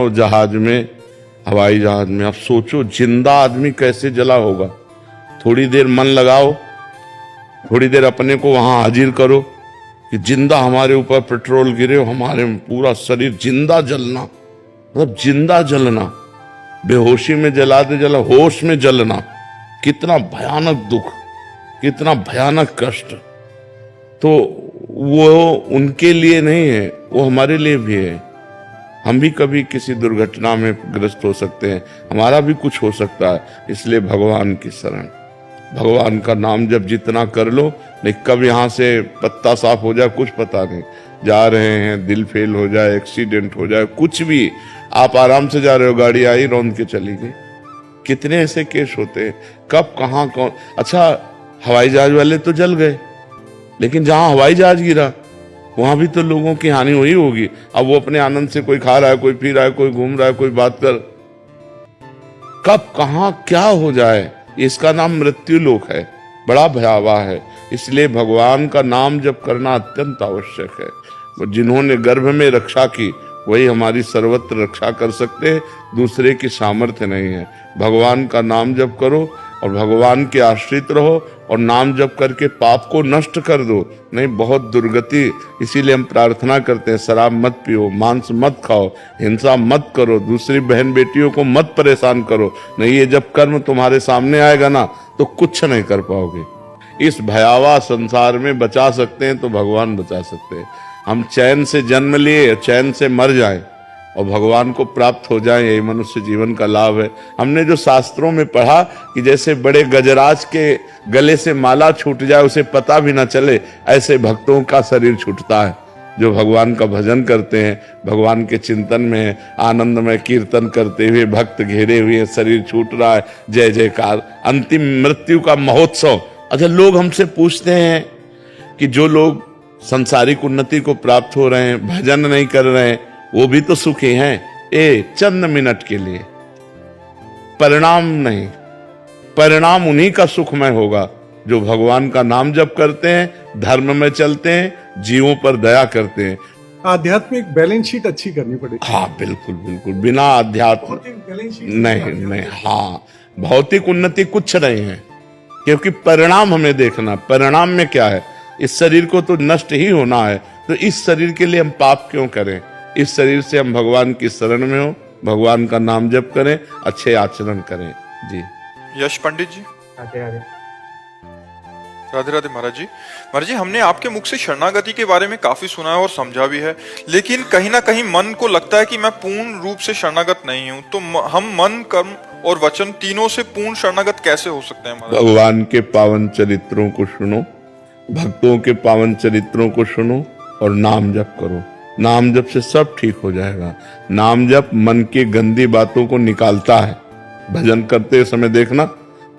और जहाज में, हवाई जहाज में, आप सोचो जिंदा आदमी कैसे जला होगा। थोड़ी देर मन लगाओ, थोड़ी देर अपने को वहां हाजिर करो कि जिंदा हमारे ऊपर पेट्रोल गिरे, हमारे पूरा शरीर जिंदा जलना, मतलब जिंदा जलना, बेहोशी में जलाते जला होश में जलना, कितना भयानक दुख, कितना भयानक कष्ट। तो वो उनके लिए नहीं है, वो हमारे लिए भी है। हम भी कभी किसी दुर्घटना में ग्रस्त हो सकते हैं, हमारा भी कुछ हो सकता है। इसलिए भगवान की शरण, भगवान का नाम जब जितना कर लो, नहीं कब यहाँ से पत्ता साफ हो जाए कुछ पता नहीं। जा रहे हैं, दिल फेल हो जाए, एक्सीडेंट हो जाए, कुछ भी, आप आराम से जा रहे हो, गाड़ी आई रौंद के चली गई। कितने ऐसे केस होते हैं, कब कहाँ कौन। अच्छा, हवाई जहाज वाले तो जल गए, लेकिन जहां हवाई जहाज गिरा वहां भी तो लोगों की हानि हुई होगी। अब वो अपने आनंद से कोई खा रहा है, कोई पी रहा है, कोई घूम रहा है, कोई बात कर, कब कहां क्या हो जाए, इसका नाम मृत्यु लोक है, बड़ा भयावह है। इसलिए भगवान का नाम जप करना अत्यंत आवश्यक है। जिन्होंने गर्भ में रक्षा की वही हमारी सर्वत्र रक्षा कर सकते हैं, दूसरे की सामर्थ्य नहीं है। भगवान का नाम जप करो और भगवान के आश्रित रहो और नाम जप करके पाप को नष्ट कर दो, नहीं बहुत दुर्गति। इसीलिए हम प्रार्थना करते हैं, शराब मत पियो, मांस मत खाओ, हिंसा मत करो, दूसरी बहन बेटियों को मत परेशान करो। नहीं, ये जब कर्म तुम्हारे सामने आएगा ना तो कुछ नहीं कर पाओगे। इस भयावह संसार में बचा सकते हैं तो भगवान बचा सकते हैं। हम चैन से जन्म लिए, चैन से मर जाएं और भगवान को प्राप्त हो जाए, यही मनुष्य जीवन का लाभ है। हमने जो शास्त्रों में पढ़ा कि जैसे बड़े गजराज के गले से माला छूट जाए, उसे पता भी ना चले, ऐसे भक्तों का शरीर छूटता है जो भगवान का भजन करते हैं, भगवान के चिंतन में आनंद में कीर्तन करते हुए भक्त घेरे हुए, शरीर छूट रहा है, जय जयकार, अंतिम मृत्यु का महोत्सव। अच्छा, लोग हमसे पूछते हैं कि जो लोग संसारिक उन्नति को प्राप्त हो रहे हैं, भजन नहीं कर रहे हैं, वो भी तो सुखी हैं। चंद मिनट के लिए, परिणाम नहीं, परिणाम उन्हीं का सुखमय होगा जो भगवान का नाम जप करते हैं, धर्म में चलते हैं, जीवों पर दया करते हैं। आध्यात्मिक बैलेंस शीट अच्छी करनी पड़ेगी। हाँ बिल्कुल बिल्कुल, बिना अध्यात्म नहीं, हाँ भौतिक उन्नति कुछ नहीं है, क्योंकि परिणाम हमें देखना। परिणाम में क्या है, इस शरीर को तो नष्ट ही होना है, तो इस शरीर के लिए हम पाप क्यों करें। इस शरीर से हम भगवान की शरण में हो, भगवान का नाम जप करें, अच्छे आचरण करें। जी यश पंडित जी, आगे आगे। राधे राधे महाराज जी। महाराज जी, हमने आपके मुख से शरणागति के बारे में काफी सुना है और समझा भी है, लेकिन कहीं ना कहीं मन को लगता है कि मैं पूर्ण रूप से शरणागत नहीं हूँ। तो हम मन, कर्म और वचन तीनों से पूर्ण शरणागत कैसे हो सकते हैं? भगवान के पावन चरित्रों को सुनो, भक्तों के पावन चरित्रों को सुनो और नाम जप करो। नाम जप से सब ठीक हो जाएगा। नाम जप मन की गंदी बातों को निकालता है। भजन करते समय देखना,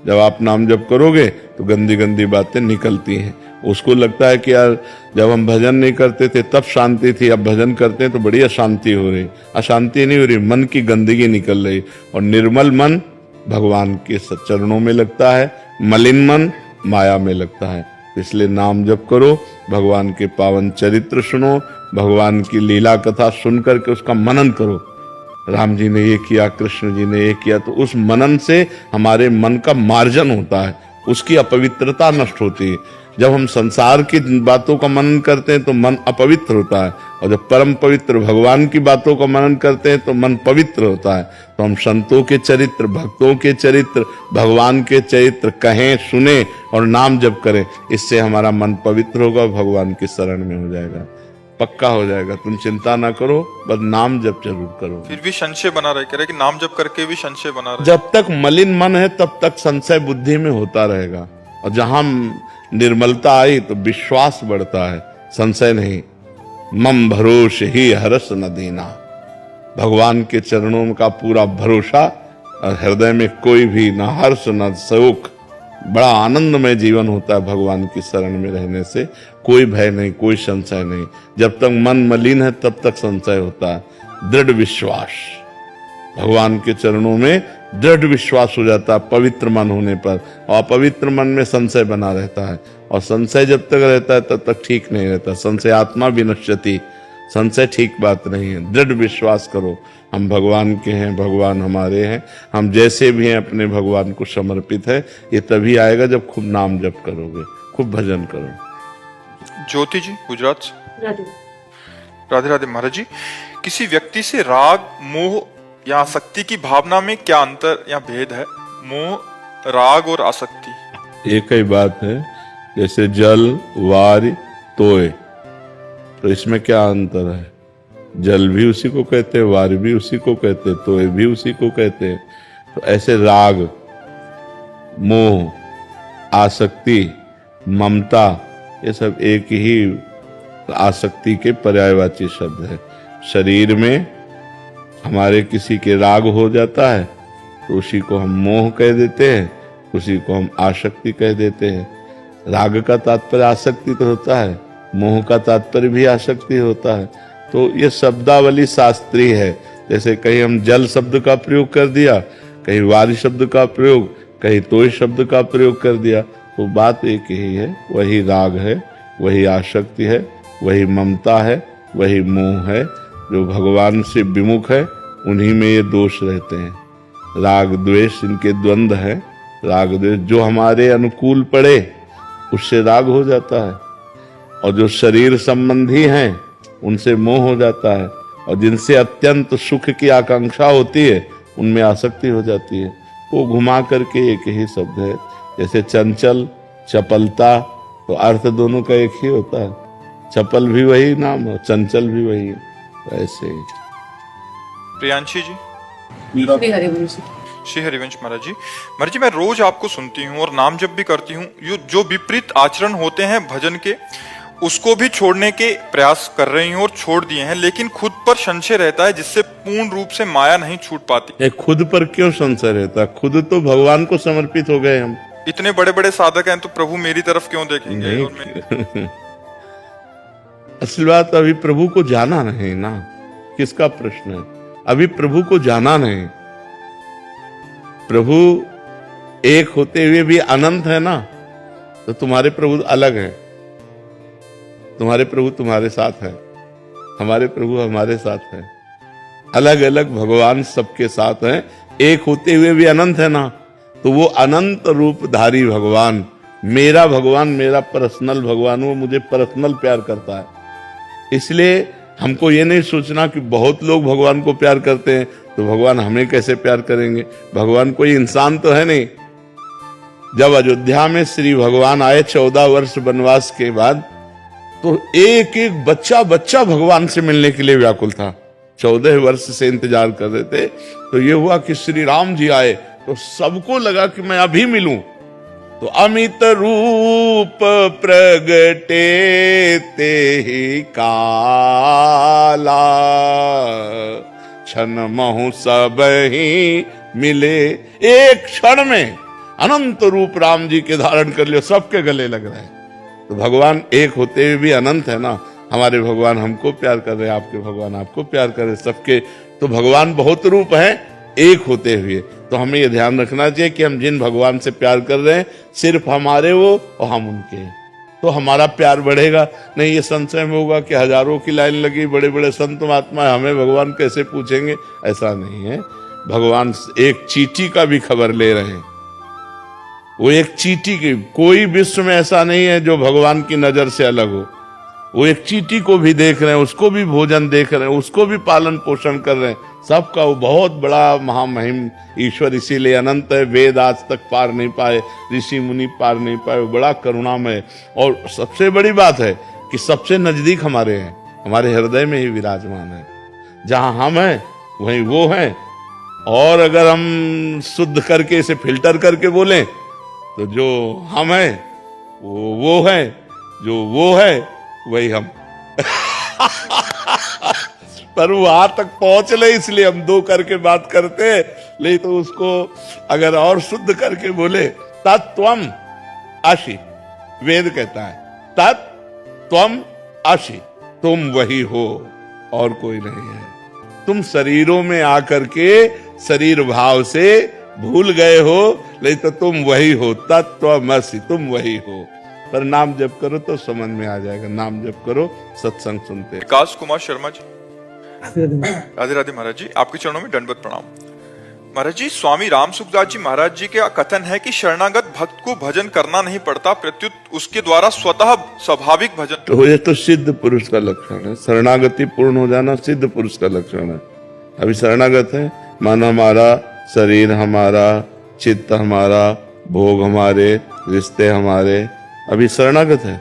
जब आप नाम जप करोगे तो गंदी गंदी बातें निकलती हैं। उसको लगता है कि यार जब हम भजन नहीं करते थे तब शांति थी, अब भजन करते हैं तो बड़ी अशांति हो रही। अशांति नहीं हो रही, मन की गंदगी निकल रही। और निर्मल मन भगवान के चरणों में लगता है, मलिन मन माया में लगता है। इसलिए नाम जप करो, भगवान के पावन चरित्र सुनो, भगवान की लीला कथा सुन करके उसका मनन करो। राम जी ने ये किया, कृष्ण जी ने ये किया, तो उस मनन से हमारे मन का मार्जन होता है, उसकी अपवित्रता नष्ट होती है। जब हम संसार की बातों का मनन करते हैं तो मन अपवित्र होता है, और जब परम पवित्र भगवान की बातों का मनन करते हैं तो मन पवित्र होता है। तो हम संतों के चरित्र, भक्तों के चरित्र, भगवान के चरित्र कहें, सुने और नाम जप करें। इससे हमारा मन पवित्र होगा, भगवान की शरण में हो जाएगा, पक्का हो जाएगा। तुम चिंता ना करो, बस नाम जप जरूर करो। फिर भी संशय बना रहे, कह रहे कि नाम जप करके भी संशय बना रहे। जब तक मलिन मन है तब तक संशय बुद्धि में होता रहेगा, और जहां निर्मलता आई तो विश्वास बढ़ता है, संशय नहीं। मम भरोस ही हरस न देना, भगवान के चरणों का पूरा भरोसा, और हृदय में कोई भी न हर्ष न शोक, बड़ा आनंदमय जीवन होता है भगवान की शरण में रहने से। कोई भय नहीं, कोई संशय नहीं। जब तक मन मलिन है तब तक संशय होता है। दृढ़ विश्वास, भगवान के चरणों में दृढ़ विश्वास हो जाता है पवित्र मन होने पर, और अपवित्र मन में संशय बना रहता है। और संशय जब तक रहता है तब तक ठीक नहीं रहता। संशय आत्मा विनश्यति, संशय ठीक बात नहीं है। दृढ़ विश्वास करो, हम भगवान के हैं, भगवान हमारे हैं, हम जैसे भी हैं अपने भगवान को समर्पित है। ये तभी आएगा जब खूब नाम जप करोगे, खूब भजन करो। ज्योति जी गुजरात से। राधे। राधे राधे महाराज जी, किसी व्यक्ति से राग, मोह या आसक्ति की भावना में क्या अंतर या भेद है? मोह, राग और आसक्ति एक ही बात है। जैसे जल, वारि, तोय, तो इसमें क्या अंतर है? जल भी उसी को कहते हैं, वारि भी उसी को कहते हैं, तोय भी उसी को कहते हैं। तो ऐसे राग, मोह, आसक्ति, ममता, ये सब एक ही आसक्ति के पर्यायवाची शब्द है। शरीर में हमारे किसी के राग हो जाता है तो उसी को हम मोह कह देते हैं, उसी को हम आसक्ति कह देते हैं। राग का तात्पर्य आसक्ति तो होता है, मोह का तात्पर्य भी आसक्ति होता है। तो ये शब्दावली शास्त्रीय है। जैसे कहीं हम जल शब्द का प्रयोग कर दिया, कहीं वारि शब्द का प्रयोग, कहीं तोय शब्द का प्रयोग कर दिया, तो बात एक ही है। वही राग है, वही आसक्ति है, वही ममता है, वही मोह है। जो भगवान से विमुख है उन्हीं में ये दोष रहते हैं। राग द्वेष इनके द्वंद्व है। राग द्वेष जो हमारे अनुकूल पड़े उससे राग हो जाता है, और जो शरीर संबंधी हैं उनसे मोह हो जाता है, और जिनसे अत्यंत सुख की आकांक्षा होती है उनमें आसक्ति हो जाती है। वो घुमा करके एक ही शब्द है। जैसे चंचल, चपलता, तो अर्थ दोनों का एक ही होता है। चपल भी वही नाम है, चंचल भी वही है। ऐसे ही। प्रियांशी जी। श्री हरिवंश। श्री हरिवंश महाराज जी मैं रोज आपको सुनती हूँ और नाम जप भी करती हूँ। जो विपरीत आचरण होते हैं भजन के, उसको भी छोड़ने के प्रयास कर रही हूँ और छोड़ दिए हैं, लेकिन खुद पर संशय रहता है जिससे पूर्ण रूप से माया नहीं छूट पाती। खुद पर क्यों संशय रहता? खुद तो भगवान को समर्पित हो गए हम। इतने बड़े बड़े साधक हैं तो प्रभु मेरी तरफ क्यों देखेंगे? और असल बात अभी प्रभु को जाना नहीं ना, किसका प्रश्न है? अभी प्रभु को जाना नहीं। प्रभु एक होते हुए भी अनंत है ना, तो तुम्हारे प्रभु अलग है। तुम्हारे प्रभु तुम्हारे साथ है, हमारे प्रभु हमारे साथ है। अलग अलग भगवान सबके साथ हैं। एक होते हुए भी अनंत है ना, तो वो अनंत रूपधारी भगवान, मेरा भगवान, मेरा पर्सनल भगवान, वो मुझे पर्सनल प्यार करता है। इसलिए हमको ये नहीं सोचना कि बहुत लोग भगवान को प्यार करते हैं तो भगवान हमें कैसे प्यार करेंगे। भगवान कोई इंसान तो है नहीं। जब अयोध्या में श्री भगवान आए 14 वर्ष वनवास के बाद, तो एक एक बच्चा बच्चा भगवान से मिलने के लिए व्याकुल था। 14 वर्ष से इंतजार कर रहे थे। तो ये हुआ कि श्री राम जी आए तो सबको लगा कि मैं अभी मिलूं। तो अमित रूप प्रगटे ते ही काला, क्षण महु सब ही मिले। एक क्षण में अनंत रूप राम जी के धारण कर लिया, सबके गले लग रहे हैं। तो भगवान एक होते हुए भी अनंत है ना। हमारे भगवान हमको प्यार कर रहे हैं, आपके भगवान आपको प्यार कर रहे हैं, सबके। तो भगवान बहुत रूप है एक होते हुए। तो हमें ये ध्यान रखना चाहिए कि हम जिन भगवान से प्यार कर रहे हैं सिर्फ हमारे वो और हम उनके हैं, तो हमारा प्यार बढ़ेगा। नहीं ये संशय में होगा कि हजारों की लाइन लगी, बड़े बड़े संत महात्मा, हमें भगवान कैसे पूछेंगे? ऐसा नहीं है। भगवान एक चींटी का भी खबर ले रहे हैं। वो एक चींटी की, कोई विश्व में ऐसा नहीं है जो भगवान की नजर से अलग हो। वो एक चींटी को भी देख रहे हैं, उसको भी भोजन देख रहे हैं, उसको भी पालन पोषण कर रहे हैं। सबका वो बहुत बड़ा महामहिम ईश्वर, इसीलिए अनंत है। वेद आज तक पार नहीं पाए, ऋषि मुनि पार नहीं पाए। वो बड़ा करुणामय। और सबसे बड़ी बात है कि सबसे नजदीक हमारे हैं, हमारे हृदय में ही विराजमान है। जहां हम हैं वहीं वो हैं। और अगर हम शुद्ध करके इसे फिल्टर करके बोलें तो जो हम हैं वो है, जो वो है वही हम। पर वो वहां तक पहुंच ले, इसलिए हम दो करके बात करते हैं। नहीं तो उसको अगर और शुद्ध करके बोले, तत्त्वम असि, वेद कहता है तत्त्वम असि, तुम वही हो और कोई नहीं है। तुम शरीरों में आकर के शरीर भाव से भूल गए हो, नहीं तो तुम वही हो। तत्त्वमसि, तुम वही हो। पर नाम जप करो तो समझ में आ जाएगा। नाम जप करो, सत्संग सुनते। विकास कुमार शर्मा जी, राधे राधे महाराज। राधे राधे महाराज जी, आपके चरणों में दंडवत प्रणाम। महाराज जी, स्वामी राम सुखदास जी महाराज जी का कथन है कि शरणागत भक्त को भजन करना नहीं पड़ता, प्रत्युत उसके द्वारा स्वतः स्वाभाविक भजन। तो ये तो सिद्ध पुरुष का लक्षण है। शरणागति पूर्ण हो जाना सिद्ध पुरुष का लक्षण है। अभी शरणागत है, मन हमारा, शरीर हमारा, चित्त हमारा, भोग हमारे, रिश्ते हमारे, अभी शरणागत है।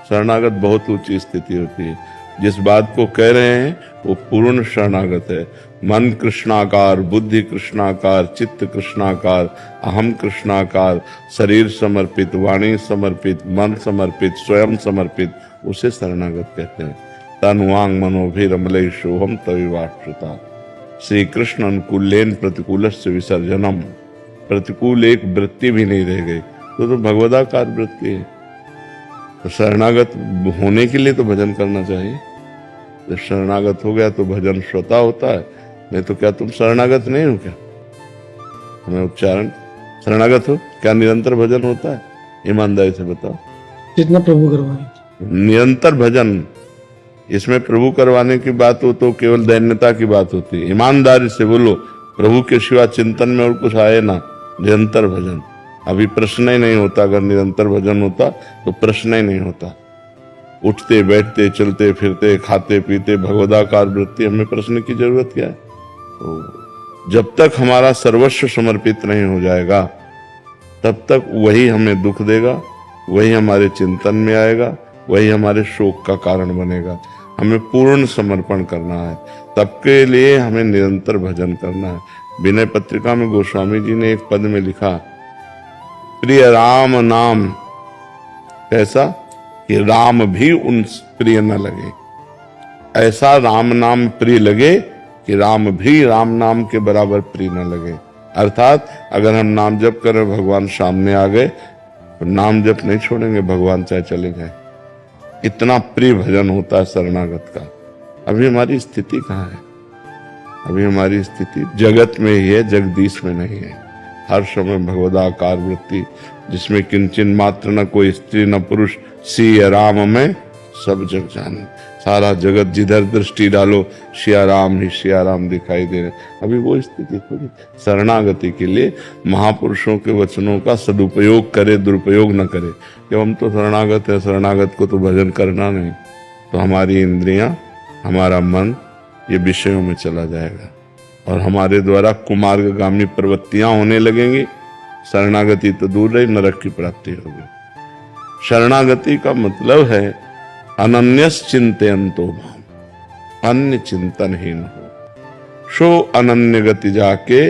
शरणागत बहुत ऊंची स्थिति होती है। जिस बात को कह रहे हैं वो पूर्ण शरणागत है। मन कृष्णाकार, बुद्धि कृष्णाकार, चित्त कृष्णाकार, अहम कृष्णाकार, शरीर समर्पित, वाणी समर्पित, मन समर्पित, स्वयं समर्पित, उसे शरणागत कहते हैं। तन वांग मनोभिरमले शोभम तविवाश्रुता। श्री कृष्ण अनुकूलेन प्रतिकूलस्य विसर्जनम। प्रतिकूल एक वृत्ति भी नहीं रह गई, तो भगवदाकार वृत्ति है। तो शरणागत होने के लिए तो भजन करना चाहिए। जब शरणागत हो गया तो भजन स्वतः होता है, नहीं तो क्या तुम शरणागत नहीं हो क्या? हमें उच्चारण शरणागत हो क्या? निरंतर भजन होता है? ईमानदारी से बताओ। जितना प्रभु करवाए निरंतर भजन, इसमें प्रभु करवाने की बात हो तो केवल दैन्यता की बात होती है। ईमानदारी से बोलो, प्रभु के सिवा चिंतन में और कुछ आए ना, निरंतर भजन। अभी प्रश्न ही नहीं होता। अगर निरंतर भजन होता तो प्रश्न ही नहीं होता। उठते बैठते चलते फिरते खाते पीते भगवदाकार वृत्ति, हमें प्रश्न की जरूरत क्या है? तो जब तक हमारा सर्वस्व समर्पित नहीं हो जाएगा तब तक वही हमें दुख देगा, वही हमारे चिंतन में आएगा, वही हमारे शोक का कारण बनेगा। हमें पूर्ण समर्पण करना है, तब के लिए हमें निरंतर भजन करना है। विनय पत्रिका में गोस्वामी जी ने एक पद में लिखा, प्रिय राम नाम कैसा कि राम भी उन प्रिय न लगे। ऐसा राम नाम प्रिय लगे कि राम भी राम नाम के बराबर प्रिय न लगे। अर्थात अगर हम नाम जप करें, भगवान सामने आ गए तो नाम जप नहीं छोड़ेंगे, भगवान चाहे चले जाए। इतना प्रिय भजन होता है शरणागत का। अभी हमारी स्थिति कहाँ है? अभी हमारी स्थिति जगत में ही है, जगदीश में नहीं है। हर समय भगवदाकार वृत्ति, जिसमें किंचन मात्र न कोई स्त्री न पुरुष, सिया राम में सब जग जाने। सारा जगत जिधर दृष्टि डालो सिया राम ही सिया राम दिखाई दे रहे। अभी वो स्थिति थोड़ी। शरणागति के लिए महापुरुषों के वचनों का सदुपयोग करे, दुरुपयोग न करे। जब हम तो शरणागत है, शरणागत को तो भजन करना नहीं, तो हमारी इंद्रियां, हमारा मन ये विषयों में चला जाएगा और हमारे द्वारा कुमार्गगामी प्रवृत्तियां होने लगेंगी। शरणागति तो दूर रही, नरक की प्राप्ति होगी। शरणागति का मतलब है अनन्यस चिंतयन्तो माम, अन्य चिंतनहीन हो। सो अनन्य गति जाके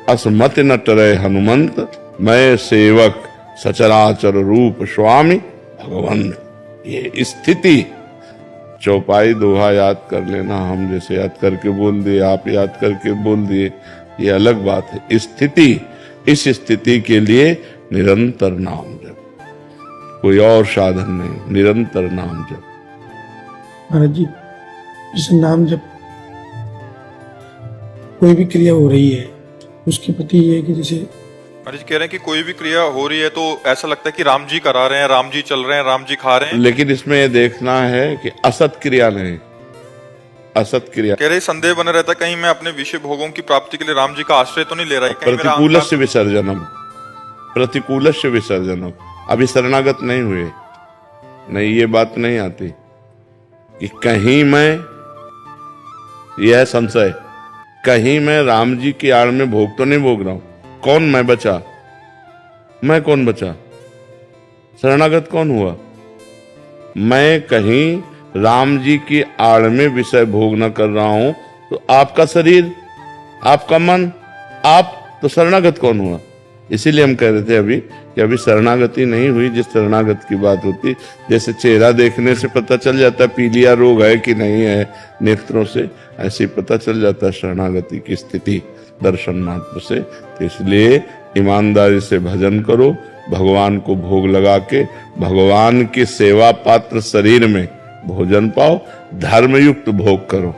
असमति न टरे हनुमंत, मैं सेवक सचराचर रूप स्वामी भगवंत। ये स्थिति चौपाई दोहा याद कर लेना। हम जैसे याद करके बोल दिए, आप याद करके बोल दिए, ये अलग बात है। स्थिति, इस स्थिति के लिए निरंतर नाम जप, कोई और साधन नहीं, निरंतर नाम जप। महाराज जी, जैसे नाम जब कोई भी क्रिया हो रही है उसके प्रति ये है कि जैसे महाराज कह रहे हैं कि कोई भी क्रिया हो रही है तो ऐसा लगता है कि राम जी करा रहे हैं, राम जी चल रहे हैं, राम जी खा रहे हैं। लेकिन इसमें यह देखना है कि असत क्रिया नहीं, असत क्रिया। कह रहे संदेह बना रहता है कहीं मैं अपने विषय भोगों की प्राप्ति के लिए राम जी का आश्रय तो नहीं ले रहा है। प्रतिकूलस्य विसर्जनम, प्रतिकूलस्य विसर्जनम। अभी शरणागत नहीं हुए, नहीं ये बात नहीं आती कि कहीं मैं, यह संशय, कहीं मैं राम जी की आड़ में भोग तो नहीं भोग रहा हूं। कौन मैं बचा? मैं कौन बचा? शरणागत कौन हुआ? मैं कहीं राम जी की आड़ में विषय भोग न कर रहा हूं, तो आपका शरीर, आपका मन, आप तो शरणागत कौन हुआ? इसीलिए हम कह रहे थे अभी कि अभी शरणागति नहीं हुई। जिस शरणागत की बात होती, जैसे चेहरा देखने से पता चल जाता है पीलिया रोग है कि नहीं है नेत्रों से, ऐसे ही पता चल जाता है शरणागति की स्थिति दर्शन मात्र से। तो इसलिए ईमानदारी से भजन करो, भगवान को भोग लगा के भगवान की सेवा पात्र शरीर में भोजन पाओ, धर्मयुक्त भोग करो।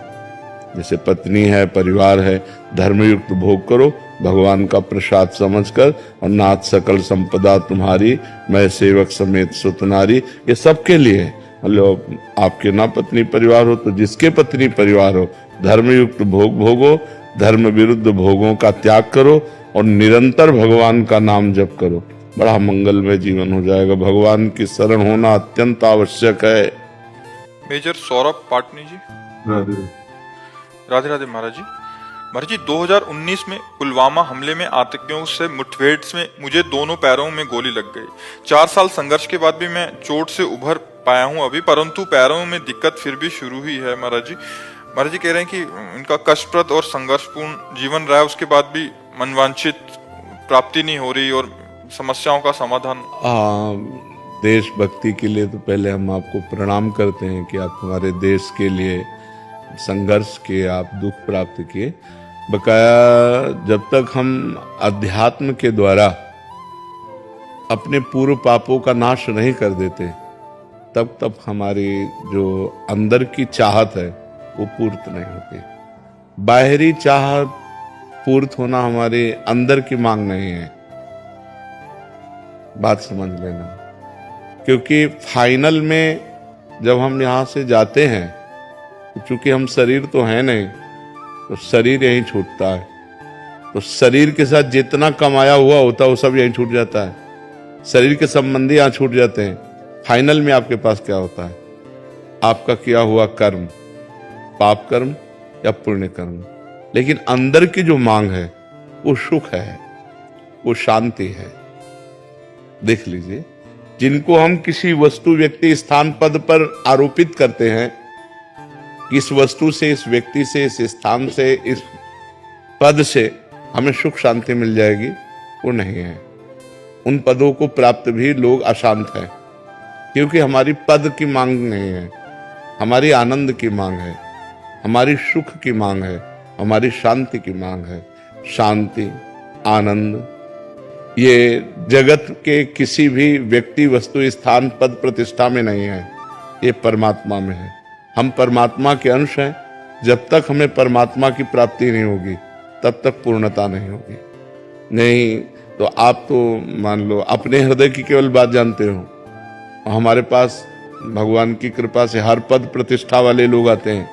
जैसे पत्नी है, परिवार है, धर्मयुक्त भोग करो, भगवान का प्रसाद समझकर, और नाथ सकल संपदा तुम्हारी, मैं सेवक समेत सुतनारी। ये सबके लिए है। मतलब आपके ना पत्नी परिवार हो तो जिसके पत्नी परिवार हो, धर्मयुक्त भोग भोगो, धर्म विरुद्ध भोगों का त्याग करो और निरंतर भगवान का नाम जप करो। बड़ा मंगलमय जीवन हो जाएगा। भगवान की शरण होना अत्यंत आवश्यक है। मेजर सौरभ पाटनी जी। राधे राधे महाराज जी। महाराज जी, 2019 में पुलवामा हमले में आतंकियों से मुठभेड़ में मुझे दोनों पैरों में गोली लग गई। 4 साल संघर्ष के बाद भी मैं चोट से उभर पाया हूं अभी, परंतु पैरों में दिक्कत फिर भी शुरू ही है। महाराज जी कह रहे हैं कि इनका कष्टप्रद और संघर्षपूर्ण जीवन रहा है, उसके बाद भी मनवांछित प्राप्ति नहीं हो रही और समस्याओं का समाधान। देशभक्ति के लिए तो पहले हम आपको प्रणाम करते हैं कि आप हमारे देश के लिए संघर्ष किए, आप दुख प्राप्त किए। बकाया जब तक हम अध्यात्म के द्वारा अपने पूर्व पापों का नाश नहीं कर देते, तब तक हमारी जो अंदर की चाहत है वो पूर्त नहीं होती। बाहरी चाहत पूर्त होना हमारे अंदर की मांग नहीं है, बात समझ लेना। क्योंकि फाइनल में जब हम यहां से जाते हैं, चूंकि हम शरीर तो है नहीं, तो शरीर यहीं छूटता है। तो शरीर के साथ जितना कमाया हुआ होता है वो सब यहीं छूट जाता है। शरीर के संबंधी यहाँ छूट जाते हैं। फाइनल में आपके पास क्या होता है? आपका किया हुआ कर्म, पाप कर्म या पुण्य कर्म। लेकिन अंदर की जो मांग है वो सुख है, वो शांति है। देख लीजिए, जिनको हम किसी वस्तु, व्यक्ति, स्थान, पद पर आरोपित करते हैं, इस वस्तु से, इस व्यक्ति से, इस स्थान से, इस पद से हमें सुख शांति मिल जाएगी, वो नहीं है। उन पदों को प्राप्त भी लोग अशांत हैं, क्योंकि हमारी पद की मांग नहीं है, हमारी आनंद की मांग है, हमारी सुख की मांग है, हमारी शांति की मांग है। शांति, आनंद ये जगत के किसी भी व्यक्ति, वस्तु, स्थान, पद, प्रतिष्ठा में नहीं है, ये परमात्मा में है। हम परमात्मा के अंश हैं। जब तक हमें परमात्मा की प्राप्ति नहीं होगी, तब तक पूर्णता नहीं होगी। नहीं तो आप तो मान लो अपने हृदय की केवल बात जानते हो। हमारे पास भगवान की कृपा से हर पद प्रतिष्ठा वाले लोग आते हैं,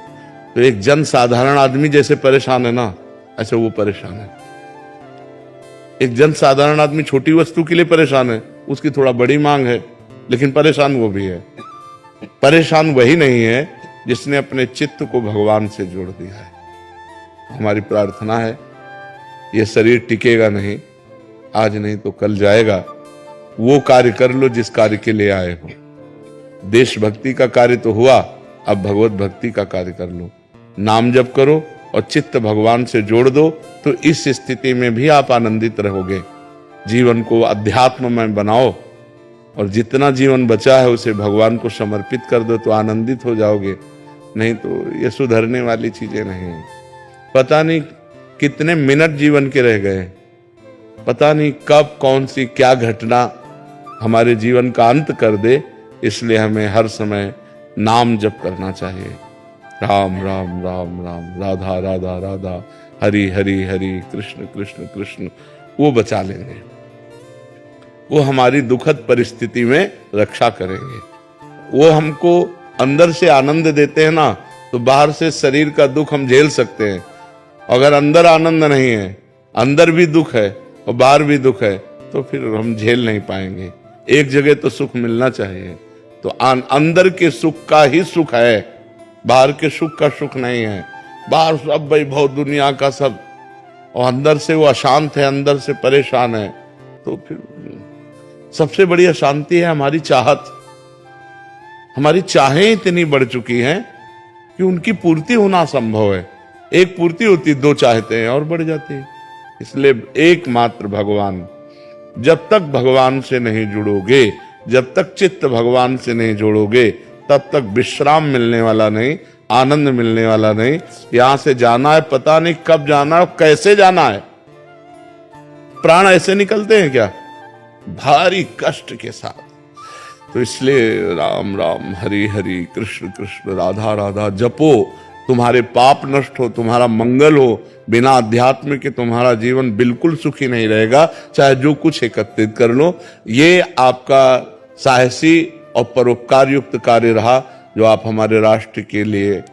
तो एक जन साधारण आदमी जैसे परेशान है ना, ऐसे वो परेशान है। एक जन साधारण आदमी छोटी वस्तु के लिए परेशान है, उसकी थोड़ा बड़ी मांग है, लेकिन परेशान वो भी है। परेशान वही नहीं है जिसने अपने चित्त को भगवान से जोड़ दिया है। हमारी प्रार्थना है, ये शरीर टिकेगा नहीं, आज नहीं तो कल जाएगा। वो कार्य कर लो जिस कार्य के लिए आए हो। देशभक्ति का कार्य तो हुआ, अब भगवत भक्ति का कार्य कर लो। नाम जप करो और चित्त भगवान से जोड़ दो, तो इस स्थिति में भी आप आनंदित रहोगे। जीवन को अध्यात्म में बनाओ और जितना जीवन बचा है उसे भगवान को समर्पित कर दो, तो आनंदित हो जाओगे। नहीं तो ये सुधरने वाली चीजें नहीं है। पता नहीं कितने मिनट जीवन के रह गए, पता नहीं कब कौन सी क्या घटना हमारे जीवन का अंत कर दे। इसलिए हमें हर समय नाम जप करना चाहिए। राम राम राम राम, राधा राधा राधा, हरि हरि हरि, कृष्ण कृष्ण कृष्ण। वो बचा लेंगे, वो हमारी दुखद परिस्थिति में रक्षा करेंगे। वो हमको अंदर से आनंद देते हैं ना, तो बाहर से शरीर का दुख हम झेल सकते हैं। अगर अंदर आनंद नहीं है, अंदर भी दुख है और बाहर भी दुख है, तो फिर हम झेल नहीं पाएंगे। एक जगह तो सुख मिलना चाहिए। तो अंदर के सुख का ही सुख है, बाहर के सुख का सुख नहीं है। बाहर सब वैभव दुनिया का सब, और अंदर से वो अशांत है, अंदर से परेशान है। तो फिर सबसे बड़ी अशांति है हमारी चाहत। हमारी चाहें इतनी बढ़ चुकी हैं कि उनकी पूर्ति होना असंभव है। एक पूर्ति होती, दो चाहते हैं और बढ़ जाती है। इसलिए एकमात्र भगवान। जब तक भगवान से नहीं जुड़ोगे, जब तक चित्त भगवान से नहीं जोड़ोगे, तब तक विश्राम मिलने वाला नहीं, आनंद मिलने वाला नहीं। यहां से जाना है, पता नहीं कब जाना है, कैसे जाना है। प्राण ऐसे निकलते हैं क्या? भारी कष्ट के साथ। तो इसलिए राम राम, हरि हरि, कृष्ण कृष्ण, राधा राधा जपो। तुम्हारे पाप नष्ट हो, तुम्हारा मंगल हो। बिना अध्यात्म के तुम्हारा जीवन बिल्कुल सुखी नहीं रहेगा, चाहे जो कुछ एकत्रित कर लो। ये आपका साहसी और परोपकार युक्त कार्य रहा, जो आप हमारे राष्ट्र के लिए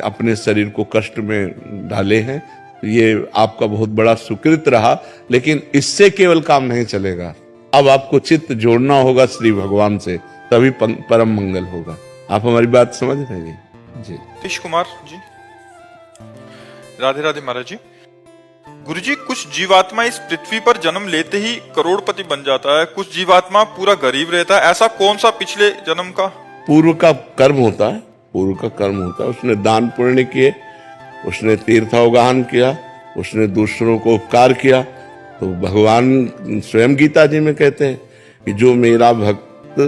अपने शरीर को कष्ट में डाले हैं। ये आपका बहुत बड़ा सुकृत रहा, लेकिन इससे केवल काम नहीं चलेगा। अब आपको चित्त जोड़ना होगा श्री भगवान से, तभी परम मंगल होगा। आप हमारी बात समझ रहे हैं जी? नीतीश कुमार जी, राधे राधे महाराज जी। गुरुजी, कुछ जीवात्मा इस पृथ्वी पर जन्म लेते ही करोड़पति बन जाता है, कुछ जीवात्मा पूरा गरीब रहता है। ऐसा कौन सा पिछले जन्म का पूर्व का कर्म होता है, पूर्व का कर्म होता है। उसने दान पुण्य किए, उसने तीर्थावगाहन किया, उसने दूसरों को उपकार किया। तो भगवान स्वयं गीता जी में कहते हैं कि जो मेरा भक्त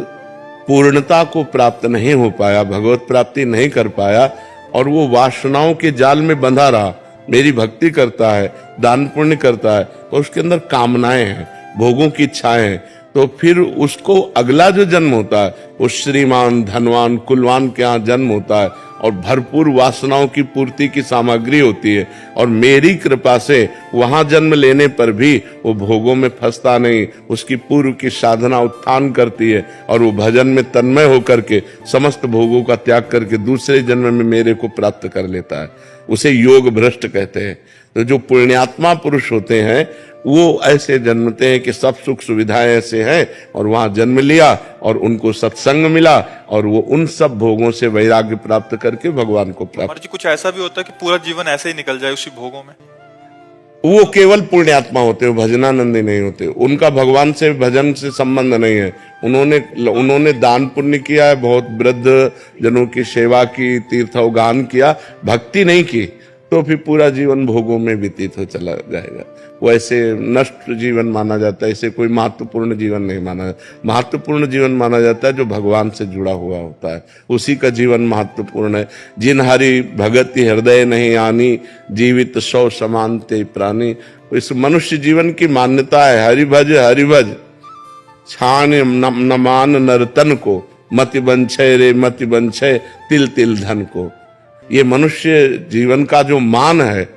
पूर्णता को प्राप्त नहीं हो पाया, भगवत प्राप्ति नहीं कर पाया, और वो वासनाओं के जाल में बंधा रहा, मेरी भक्ति करता है, दान पुण्य करता है, तो उसके अंदर कामनाएं हैं, भोगों की इच्छाएं हैं, तो फिर उसको अगला जो जन्म होता है वो श्रीमान धनवान कुलवान के यहाँ जन्म होता है, और भरपूर वासनाओं की पूर्ति की सामग्री होती है। और मेरी कृपा से वहां जन्म लेने पर भी वो भोगों में फंसता नहीं, उसकी पूर्व की साधना उत्थान करती है, और वो भजन में तन्मय होकर के समस्त भोगों का त्याग करके दूसरे जन्म में मेरे को प्राप्त कर लेता है। उसे योग भ्रष्ट कहते हैं। तो जो पुण्यात्मा पुरुष होते हैं वो ऐसे जन्मते हैं कि सब सुख सुविधाएं ऐसे हैं, और वहां जन्म लिया और उनको सत्संग मिला, और वो उन सब भोगों से वैराग्य प्राप्त करके भगवान को प्राप्त। महाराज जी, कुछ ऐसा भी होता है कि पूरा जीवन ऐसे ही निकल जाए उसी भोगों में? वो केवल पुण्यात्मा होते हैं, भजनानंदी नहीं होते। उनका भगवान से भजन से संबंध नहीं है। उन्होंने दान पुण्य किया है, बहुत वृद्ध जनों की सेवा की, तीर्थावगान किया, भक्ति नहीं की, तो फिर पूरा जीवन भोगों में व्यतीत हो चला जाएगा। वो ऐसे नष्ट जीवन माना जाता है, इसे कोई महत्वपूर्ण जीवन नहीं माना जाता। महत्वपूर्ण जीवन माना जाता है जो भगवान से जुड़ा हुआ होता है, उसी का जीवन महत्वपूर्ण है। जिन हरि भगति हृदय नहीं आनी, जीवित सौ समान ते प्राणी। इस मनुष्य जीवन की मान्यता है, हरि भज छान नमान नरतन को, मति बंछय रे मति बंछय तिल तिल धन को। ये मनुष्य जीवन का जो मान है,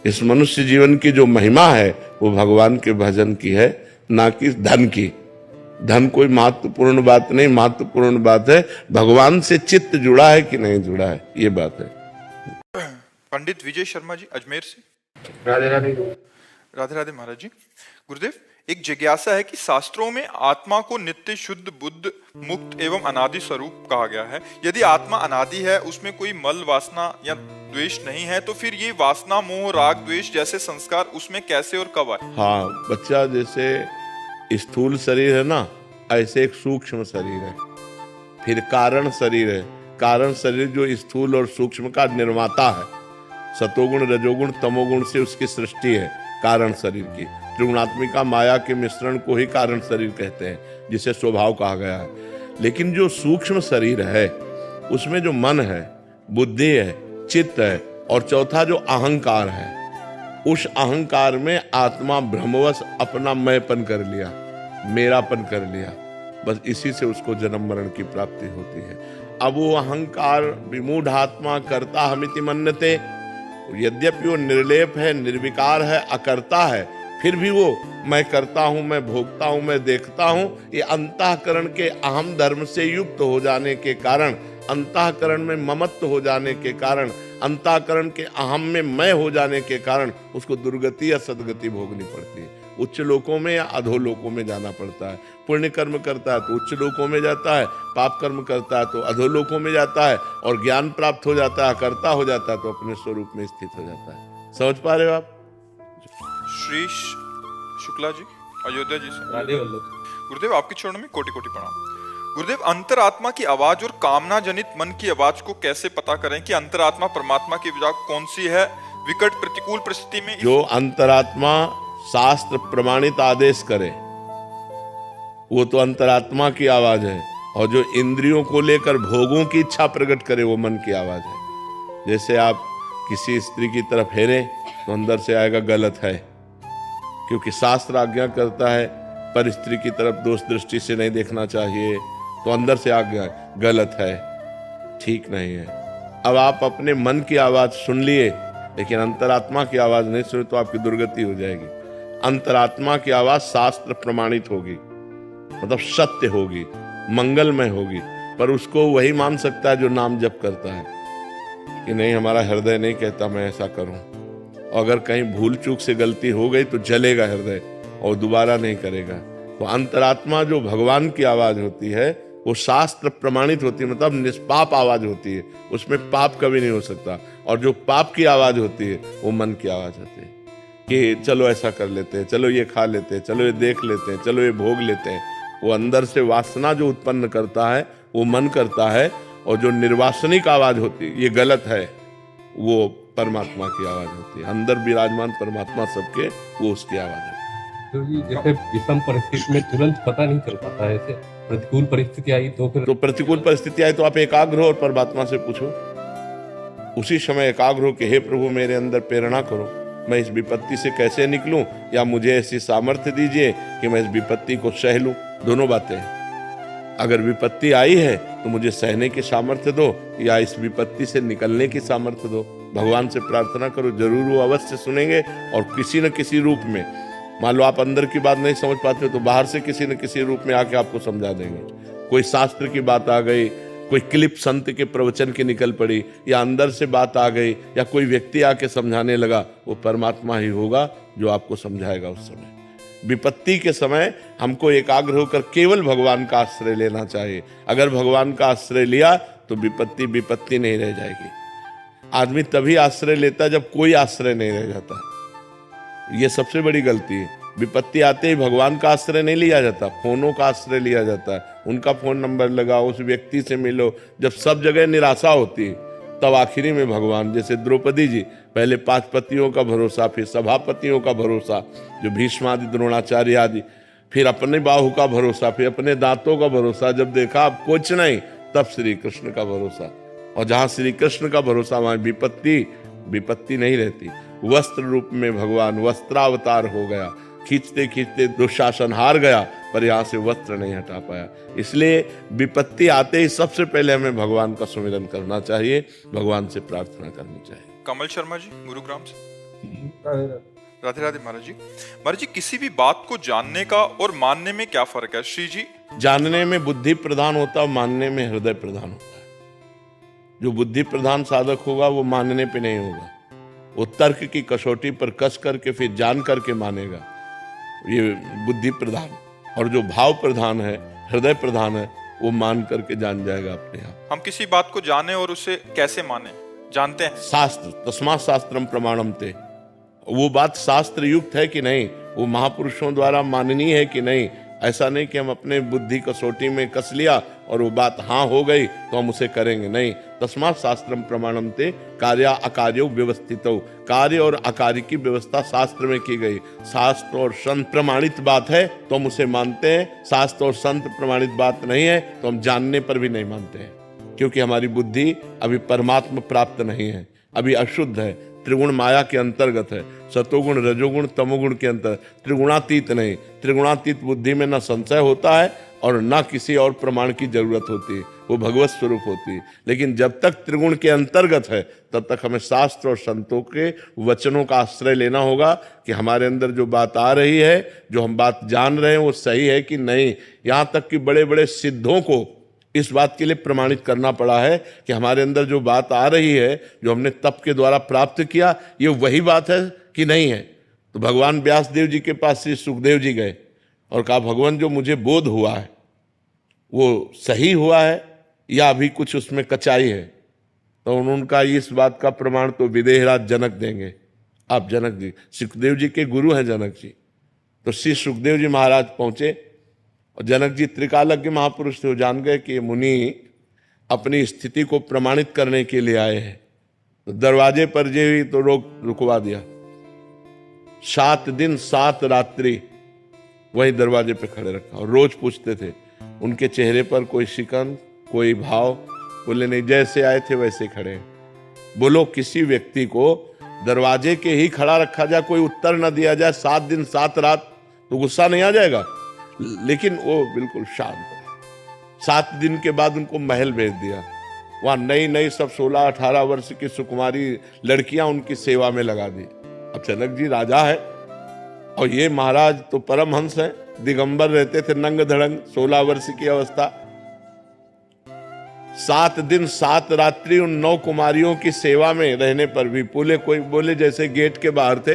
इस मनुष्य जीवन की जो महिमा है, वो भगवान के भजन की है, ना कि धन की। धन कोई महत्वपूर्ण बात नहीं, महत्वपूर्ण बात है भगवान से चित्त जुड़ा है कि नहीं जुड़ा है, ये बात है। पंडित विजय शर्मा जी, अजमेर से। राधे राधे। राधे राधे महाराज जी। गुरुदेव, एक जिज्ञासा है कि शास्त्रों में आत्मा को नित्य शुद्ध बुद्ध मुक्त एवं अनादि स्वरूप कहा गया है। यदि आत्मा अनादि है, उसमें कोई मल वासना या द्वेष नहीं है, तो फिर ये वासना मोह राग द्वेष जैसे संस्कार उसमें कैसे और कब आए? हाँ, बच्चा जैसे स्थूल शरीर है ना, ऐसे एक सूक्ष्म शरीर है, फिर कारण शरीर है। कारण शरीर जो स्थूल और सूक्ष्म का निर्माता है, सतोगुण रजोगुण तमोगुण से उसकी सृष्टि है कारण शरीर की। त्रिगुणात्मिका माया के मिश्रण को ही कारण शरीर कहते हैं, जिसे स्वभाव कहा गया है। लेकिन जो सूक्ष्म शरीर है, उसमें जो मन है, बुद्धि है, चित्त है, और चौथा जो अहंकार है, उस अहंकार में आत्मा भ्रमवश अपना मैंपन कर लिया, मेरापन कर लिया। बस इसी से उसको जन्म मरण की प्राप्ति होती है। अब वो अहंकार विमूढ़ आत्मा करता हमिति मन्यते, यद्यपि वो निर्लेप है, निर्विकार है, अकर्ता है, फिर भी वो मैं करता हूं, मैं भोगता हूं, मैं देखता हूं, ये अंतःकरण के अहम धर्म से युक्त हो जाने के कारण, अंतःकरण में ममत्व हो जाने के कारण, अंतःकरण के अहम में मैं हो जाने के कारण उसको दुर्गति या सदगति भोगनी पड़ती है। उच्च लोकों में या अधोलोकों में जाना पड़ता है। पुण्य कर्म करता है तो उच्च लोकों में जाता है, पाप कर्म करता है तो अधोलोकों में जाता है, और ज्ञान प्राप्त हो जाता है, कर्ता हो जाता है तो अपने स्वरूप में स्थित हो जाता है। समझ पा रहे हो आप? श्री शुक्ला जी, अयोध्या जी से। गुरुदेव, आपके चरणों में कोटि कोटि प्रणाम। गुरुदेव, अंतरात्मा की आवाज और कामना जनित मन की आवाज को कैसे पता करें कि अंतरात्मा परमात्मा की आवाज कौन सी है विकट प्रतिकूल परिस्थिति में? जो अंतरात्मा शास्त्र प्रमाणित आदेश करे वो तो अंतरात्मा की आवाज है, और जो इंद्रियों को लेकर भोगों की इच्छा प्रकट करे वो मन की आवाज है। जैसे आप किसी स्त्री की तरफ हेरे तो अंदर से आएगा गलत है, क्योंकि शास्त्र आज्ञा करता है पर स्त्री की तरफ दोष दृष्टि से नहीं देखना चाहिए, तो अंदर से आज्ञा गलत है, ठीक नहीं है। अब आप अपने मन की आवाज सुन लिए लेकिन अंतरात्मा की आवाज नहीं सुनी तो आपकी दुर्गति हो जाएगी। अंतरात्मा की आवाज शास्त्र प्रमाणित होगी, मतलब सत्य होगी, मंगलमय होगी, पर उसको वही मान सकता है जो नाम जप करता है कि नहीं हमारा हृदय नहीं कहता मैं ऐसा करूं। अगर कहीं भूल चूक से गलती हो गई तो जलेगा हृदय और दोबारा नहीं करेगा। तो अंतरात्मा जो भगवान की आवाज होती है वो शास्त्र प्रमाणित होती है, मतलब निष्पाप आवाज होती है, उसमें पाप कभी नहीं हो सकता। और जो पाप की आवाज होती है वो मन की आवाज होती है कि चलो ऐसा कर लेते हैं, चलो ये खा लेते हैं, चलो ये देख लेते हैं, चलो ये भोग लेते हैं। वो अंदर से वासना जो उत्पन्न करता है वो मन करता है, और जो निर्वासनिक आवाज होती है ये गलत है, वो परमात्मा की आवाज होती है। अंदर विराजमान परमात्मा सबके, वो उसकी आवाज है। तो जी जैसे विषम परिस्थिति में तुरंत पता नहीं चल पाता है, ऐसे प्रतिकूल परिस्थिति आई तो फिर तो प्रतिकूल परिस्थिति आई तो आप एकाग्र हो और परमात्मा से पूछो, उसी समय एकाग्र हो कि हे प्रभु मेरे अंदर प्रेरणा करो, मैं इस विपत्ति से कैसे निकलूं, या मुझे ऐसी सामर्थ्य दीजिए कि मैं इस विपत्ति को सह लूं। दोनों बातें हैं। अगर विपत्ति आई है तो मुझे सहने की सामर्थ्य दो, या इस विपत्ति से निकलने की सामर्थ्य दो। भगवान से प्रार्थना करो, जरूर वो अवश्य सुनेंगे और किसी न किसी रूप में। मान लो आप अंदर की बात नहीं समझ पाते हो तो बाहर से किसी न किसी रूप में आके आपको समझा देंगे। कोई शास्त्र की बात आ गई, कोई क्लिप संत के प्रवचन की निकल पड़ी, या अंदर से बात आ गई, या कोई व्यक्ति आके समझाने लगा, वो परमात्मा ही होगा जो आपको समझाएगा उस समय। विपत्ति के समय हमको एकाग्र होकर केवल भगवान का आश्रय लेना चाहिए। अगर भगवान का आश्रय लिया तो विपत्ति विपत्ति नहीं रह जाएगी। आदमी तभी आश्रय लेता है जब कोई आश्रय नहीं रह जाता। ये सबसे बड़ी गलती है। विपत्ति आते ही भगवान का आश्रय नहीं लिया जाता, फोनों का आश्रय लिया जाता है। उनका फोन नंबर लगाओ, उस व्यक्ति से मिलो। जब सब जगह निराशा होती है तब आखिरी में भगवान, जैसे द्रौपदी जी, पहले 5 पतियों का भरोसा, फिर सभापतियों का भरोसा जो भीष्म आदि द्रोणाचार्य आदि, फिर अपने बाहु का भरोसा, फिर अपने दांतों का भरोसा। जब देखा अब कुछ नहीं तब श्री कृष्ण का भरोसा। और जहां श्री कृष्ण का भरोसा वहां विपत्ति नहीं रहती। वस्त्र रूप में भगवान वस्त्रावतार हो गया, खींचते खींचते दुशासन हार गया, पर यहाँ से वस्त्र नहीं हटा पाया। इसलिए विपत्ति आते ही सबसे पहले हमें भगवान का सुमिरन करना चाहिए, भगवान से प्रार्थना करनी चाहिए। कमल शर्मा जी, गुरुग्राम से। राधे राधे महाराज जी। महाराज जी, किसी भी बात को जानने का और मानने में क्या फर्क है? श्री जी, जानने में बुद्धि प्रधान होता है, मानने में हृदय प्रधान होता है। जो बुद्धि प्रधान साधक होगा वो मानने पे नहीं होगा, वो तर्क की कसौटी पर कस करके फिर जान करके मानेगा, ये बुद्धि प्रधान। और जो भाव प्रधान है, हृदय प्रधान है, वो मान करके जान जाएगा अपने आप। हम किसी बात को जाने और उसे कैसे माने, जानते हैं? शास्त्र, तस्मात् शास्त्रम प्रमाणम ते। वो बात शास्त्र युक्त है कि नहीं, वो महापुरुषों द्वारा माननीय है कि नहीं। ऐसा नहीं कि हम अपने बुद्धि कसौटी में कस लिया और वो बात हाँ हो गई तो हम उसे करेंगे, नहीं। तस्मात् शास्त्रम प्रमाणम ते कार्य अकार्यो व्यवस्थितो। कार्य और अकार्य की व्यवस्था शास्त्र में की गई। शास्त्र और संत प्रमाणित बात है तो हम उसे मानते हैं, शास्त्र और संत प्रमाणित बात नहीं है तो हम जानने पर भी नहीं मानते हैं, क्योंकि हमारी बुद्धि अभी परमात्मा प्राप्त नहीं है, अभी अशुद्ध है, त्रिगुण माया के अंतर्गत है, सतोगुण रजोगुण तमोगुण के अंतर, त्रिगुणातीत नहीं। त्रिगुणातीत बुद्धि में न संशय होता है और न किसी और प्रमाण की जरूरत होती है, वो भगवत स्वरूप होती है। लेकिन जब तक त्रिगुण के अंतर्गत है तब तक हमें शास्त्र और संतों के वचनों का आश्रय लेना होगा कि हमारे अंदर जो बात आ रही है, जो हम बात जान रहे हैं, वो सही है कि नहीं। यहाँ तक कि बड़े बड़े सिद्धों को इस बात के लिए प्रमाणित करना पड़ा है कि हमारे अंदर जो बात आ रही है, जो हमने तप के द्वारा प्राप्त किया, ये वही बात है कि नहीं है। तो भगवान व्यास देव जी के पास श्री सुखदेव जी गए और कहा, भगवान जो मुझे बोध हुआ है वो सही हुआ है या अभी कुछ उसमें कचाई है? तो उन्होंने कहा, इस बात का प्रमाण तो विदेहराज जनक देंगे। आप जनक जी, सुखदेव जी के गुरु हैं जनक जी। तो श्री सुखदेव जी महाराज पहुंचे और जनक जी त्रिकालज्ञ महापुरुष थे, वो जान गए कि मुनि अपनी स्थिति को प्रमाणित करने के लिए आए हैं। तो दरवाजे पर जे हुई तो रुकवा दिया। 7 दिन 7 रात्रि वही दरवाजे पे खड़े रखा और रोज पूछते थे। उनके चेहरे पर कोई शिकन, कोई भाव, बोले नहीं, जैसे आए थे वैसे खड़े। बोलो, किसी व्यक्ति को दरवाजे के ही खड़ा रखा जाए, कोई उत्तर न दिया जाए 7 दिन 7 रात, तो गुस्सा नहीं आ जाएगा? लेकिन वो बिल्कुल शांत है। 7 दिन के बाद उनको महल भेज दिया वहां नई नई सब 16-18 वर्ष की सुकुमारी लड़कियां उनकी सेवा में लगा दी। अब जनक जी राजा है और ये महाराज तो परमहंस है, दिगंबर रहते थे नंग धड़ंग, 16 वर्ष की अवस्था। 7 दिन 7 रात्रि उन 9 कुमारियों की सेवा में रहने पर भी बोले जैसे गेट के बाहर थे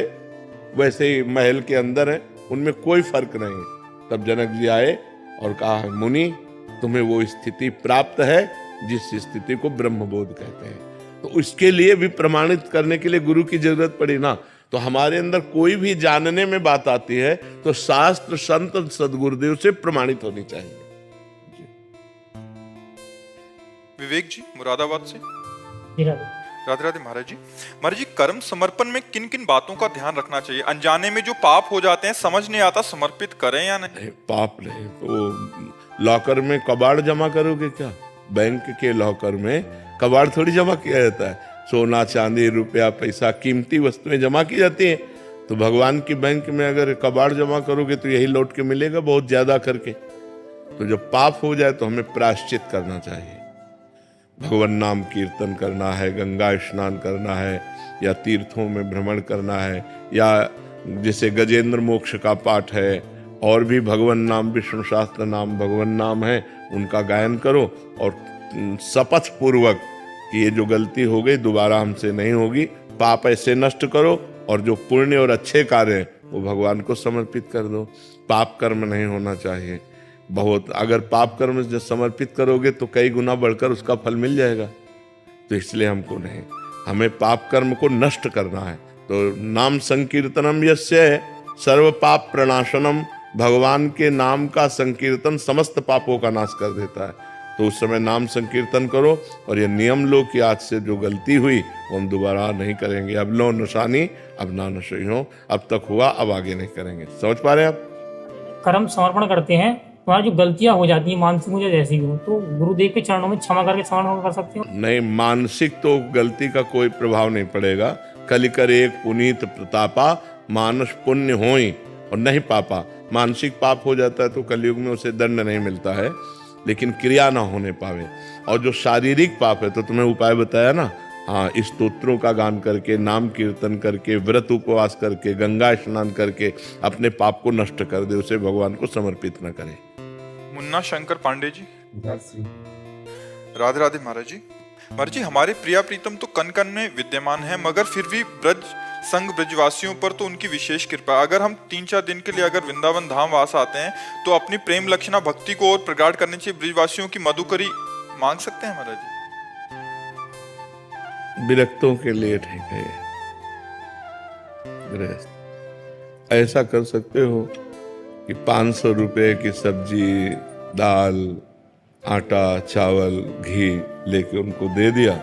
वैसे ही महल के अंदर है, उनमें कोई फर्क नहीं। तब जनक जी आए और कहा, मुनि तुम्हें वो स्थिति प्राप्त है जिस स्थिति को ब्रह्मबोध कहते हैं। तो इसके लिए भी प्रमाणित करने के लिए गुरु की जरूरत पड़ी ना। तो हमारे अंदर कोई भी जानने में बात आती है तो शास्त्र संत सदगुरुदेव से प्रमाणित होनी चाहिए। विवेक जी मुरादाबाद से। हीरा राधे राधे महाराज जी। महाराज जी, कर्म समर्पण में किन किन बातों का ध्यान रखना चाहिए? अनजाने में जो पाप हो जाते हैं, समझ नहीं आता समर्पित करें या नहीं? पाप नहीं तो लॉकर में कबाड़ जमा करोगे क्या? बैंक के लॉकर में कबाड़ थोड़ी जमा किया जाता है। सोना चांदी रुपया पैसा कीमती वस्तुएं जमा की जाती हैं। तो भगवान की बैंक में अगर कबाड़ जमा करोगे तो यही लौट के मिलेगा, बहुत ज्यादा करके। तो जब पाप हो जाए तो हमें प्रायश्चित करना चाहिए। भगवान नाम कीर्तन करना है, गंगा स्नान करना है, या तीर्थों में भ्रमण करना है, या जैसे गजेंद्र मोक्ष का पाठ है, और भी भगवान नाम विष्णु शास्त्र नाम भगवान नाम है उनका गायन करो और शपथ पूर्वक कि ये जो गलती हो गई दोबारा हमसे नहीं होगी। पाप ऐसे नष्ट करो और जो पुण्य और अच्छे कार्य हैं वो भगवान को समर्पित कर दो। पाप कर्म नहीं होना चाहिए। बहुत अगर पाप कर्म जब समर्पित करोगे तो कई गुना बढ़कर उसका फल मिल जाएगा। तो इसलिए हमको नहीं, हमें पाप कर्म को नष्ट करना है। तो नाम संकीर्तनम यस्य सर्व पाप प्रणाशनम, भगवान के नाम का संकीर्तन समस्त पापों का नाश कर देता है। तो उस समय नाम संकीर्तन करो और ये नियम लो कि आज से जो गलती हुई वो हम दोबारा नहीं करेंगे। अब लो नशानी अब ना नशे हो, अब तक हुआ अब आगे नहीं करेंगे। समझ पा रहे हैं आप? कर्म समर्पण करते हैं, तुम्हारी जो गलतियां हो जाती हैं मानसिक मुझे जैसी हो, तो गुरुदेव के चरणों में क्षमा करके समर्पण कर सकते हो? नहीं, मानसिक तो गलती का कोई प्रभाव नहीं पड़ेगा। कलि कर एक पुनीत प्रतापा, मानस पुण्य होई और नहीं पापा। मानसिक पाप हो जाता है तो कलयुग में उसे दंड नहीं मिलता है, लेकिन क्रिया ना होने पावे। और जो शारीरिक पाप है तो तुम्हें उपाय बताया ना, हाँ, इस स्तोत्रों का गान करके, नाम कीर्तन करके, व्रत उपवास करके, गंगा स्नान करके अपने पाप को नष्ट कर दे, उसे भगवान को समर्पित न करे। मुन्ना शंकर पांडे जी। राधे राधे महाराज जी। महाराज जी, हमारे प्रिया प्रीतम तो कन कन में विद्यमान है, मगर फिर भी ब्रज संग ब्रजवासियों पर तो उनकी विशेष कृपा। अगर हम 3-4 दिन के लिए अगर वृंदावन धाम वास आते हैं तो अपनी प्रेम लक्षणा भक्ति को और प्रगाढ़ करने चाहिए, ब्रजवासियों की मधुकरी मांग सकते हैं महाराज जी? विरक्तों के लिए ठीक है। गृहस्थ ऐसा कर सकते हो कि 500 रुपए की सब्जी, दाल, आटा, चावल, घी लेके उनको दे दिया,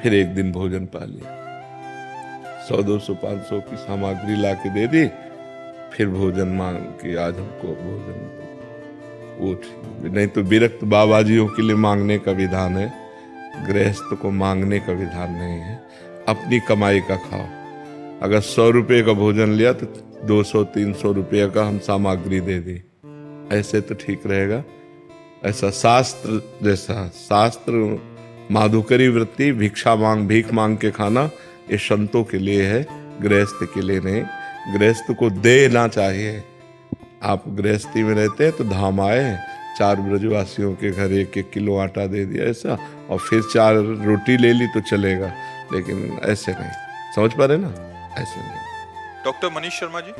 फिर एक दिन भोजन पा लिया। 100, 200, 500 की सामग्री ला के दे दी, फिर भोजन मांग कि आज हमको भोजन दो। वो ठीक। नहीं तो विरक्त बाबाजियों के लिए मांगने का विधान है, गृहस्थ को मांगने का विधान नहीं है। अपनी कमाई का खाओ। अगर 100 रुपये का भोजन लिया तो 200-300 रुपये का हम सामग्री दे दी, ऐसे तो ठीक रहेगा। ऐसा शास्त्र जैसा, शास्त्र माधुकरी वृत्ति, भिक्षा मांग, भीख मांग के खाना, ये संतों के लिए है, गृहस्थ के लिए नहीं। गृहस्थ को देना चाहिए। आप गृहस्थी में रहते हैं तो धाम आए, 4 ब्रजवासियों के घर 1-1 किलो आटा दे दिया ऐसा, और फिर 4 रोटी ले ली तो चलेगा, लेकिन ऐसे नहीं। समझ पा रहे ना? ऐसे नहीं। डॉक्टर मनीष शर्मा जी।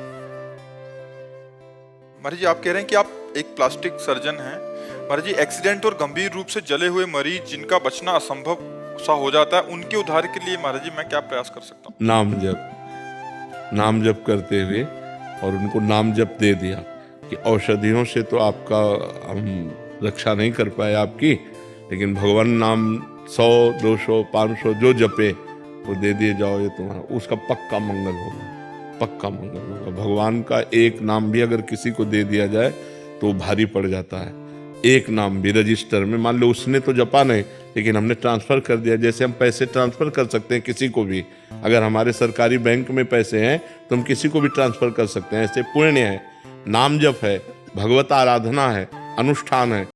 महाराज जी, आप कह रहे हैं कि आप एक प्लास्टिक सर्जन हैं। महाराज जी, एक्सीडेंट और गंभीर रूप से जले हुए मरीज जिनका बचना असंभव सा हो जाता है, उनके उद्धार के लिए महाराज जी मैं क्या प्रयास कर सकता हूँ? नाम जप करते हुए, और उनको नाम जप दे दिया कि औषधियों से तो आपका हम रक्षा नहीं कर पाए आपकी, लेकिन भगवान नाम 100, 200, 500 जो जपे वो दे दिए जाओ, ये तुम्हारा उसका पक्का मंगल होगा, पक्का मंगल होगा। भगवान का एक नाम भी अगर किसी को दे दिया जाए तो भारी पड़ जाता है। एक नाम भी रजिस्टर में, मान लो उसने तो जपा नहीं लेकिन हमने ट्रांसफर कर दिया। जैसे हम पैसे ट्रांसफर कर सकते हैं किसी को भी, अगर हमारे सरकारी बैंक में पैसे हैं तो हम किसी को भी ट्रांसफर कर सकते हैं। ऐसे पुण्य है, नाम जप है, भगवत आराधना है, अनुष्ठान है।